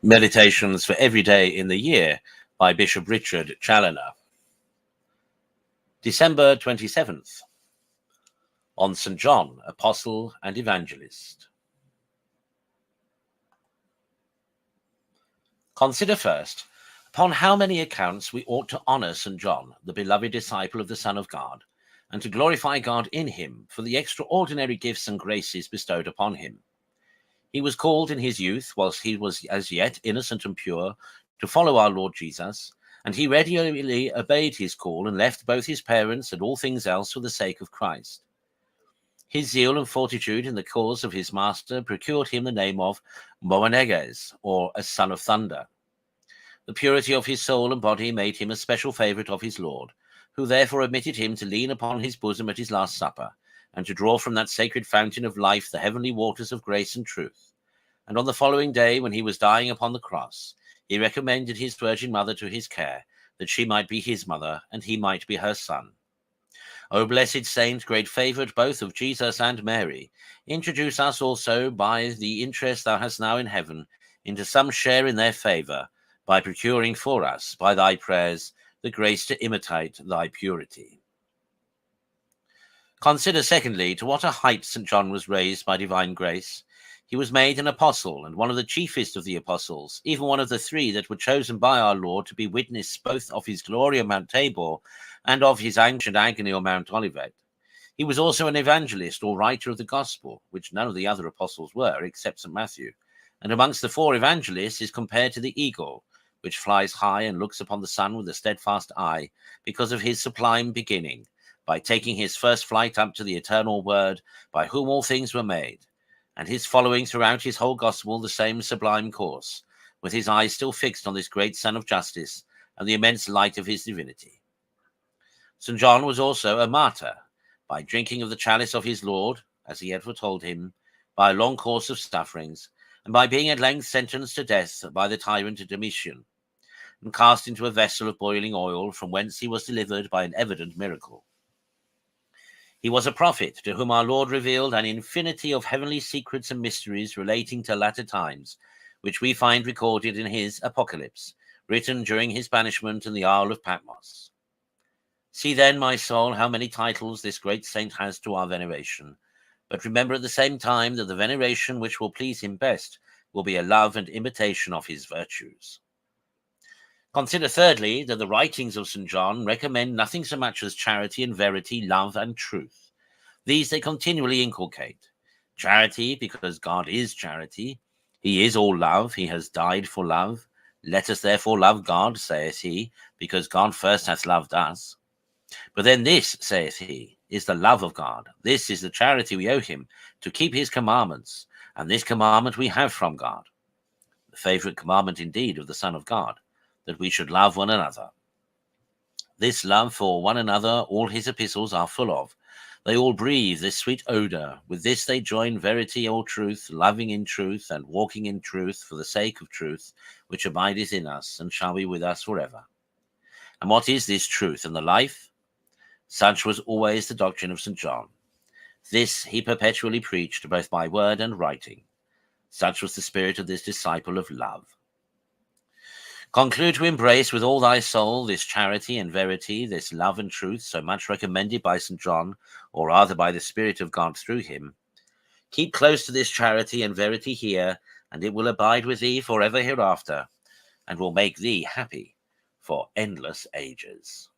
Meditations for Every Day in the Year by Bishop Richard Challoner. December 27th. On St. John, Apostle and Evangelist. Consider first upon how many accounts we ought to honor St. John, the beloved disciple of the Son of God, and to glorify God in him for the extraordinary gifts and graces bestowed upon him. He was called in his youth, whilst he was as yet innocent and pure, to follow our Lord Jesus, and he readily obeyed his call and left both his parents and all things else for the sake of Christ. His zeal and fortitude in the cause of his master procured him the name of Boanerges, or a son of thunder. The purity of his soul and body made him a special favourite of his Lord, who therefore admitted him to lean upon his bosom at his last supper, and to draw from that sacred fountain of life the heavenly waters of grace and truth. And on the following day, when he was dying upon the cross, he recommended his Virgin Mother to his care, that she might be his mother, and he might be her son. O blessed saint, great favoured both of Jesus and Mary, introduce us also, by the interest thou hast now in heaven, into some share in their favour, by procuring for us, by thy prayers, the grace to imitate thy purity. Consider, secondly, to what a height St. John was raised by divine grace. He was made an apostle, and one of the chiefest of the apostles, even one of the three that were chosen by our Lord to be witness both of his glory on Mount Tabor and of his ancient agony on Mount Olivet. He was also an evangelist, or writer of the gospel, which none of the other apostles were, except St. Matthew, and amongst the four evangelists is compared to the eagle, which flies high and looks upon the sun with a steadfast eye, because of his sublime beginning, by taking his first flight up to the eternal Word, by whom all things were made, and his following throughout his whole gospel the same sublime course, with his eyes still fixed on this great Sun of Justice and the immense light of his divinity. St. John was also a martyr, by drinking of the chalice of his Lord, as he had foretold him, by a long course of sufferings, and by being at length sentenced to death by the tyrant Domitian, and cast into a vessel of boiling oil, from whence he was delivered by an evident miracle. He was a prophet, to whom our Lord revealed an infinity of heavenly secrets and mysteries relating to latter times, which we find recorded in his Apocalypse, written during his banishment in the Isle of Patmos. See then, my soul, how many titles this great saint has to our veneration, but remember at the same time that the veneration which will please him best will be a love and imitation of his virtues. Consider thirdly that the writings of St. John recommend nothing so much as charity and verity, love and truth. These they continually inculcate. Charity, because God is charity. He is all love. He has died for love. Let us therefore love God, saith he, because God first hath loved us. But then this, saith he, is the love of God. This is the charity we owe him, to keep his commandments. And this commandment we have from God. The favourite commandment indeed of the Son of God, that we should love one another. This love for one another all his epistles are full of. They all breathe this sweet odour. With this they join verity or truth, loving in truth, and walking in truth for the sake of truth, which abideth in us, and shall be with us forever. And what is this truth and the life? Such was always the doctrine of St. John. This he perpetually preached, both by word and writing. Such was the spirit of this disciple of love. Conclude to embrace with all thy soul this charity and verity, this love and truth, so much recommended by St. John, or rather by the Spirit of God through him. Keep close to this charity and verity here, and it will abide with thee forever hereafter, and will make thee happy for endless ages.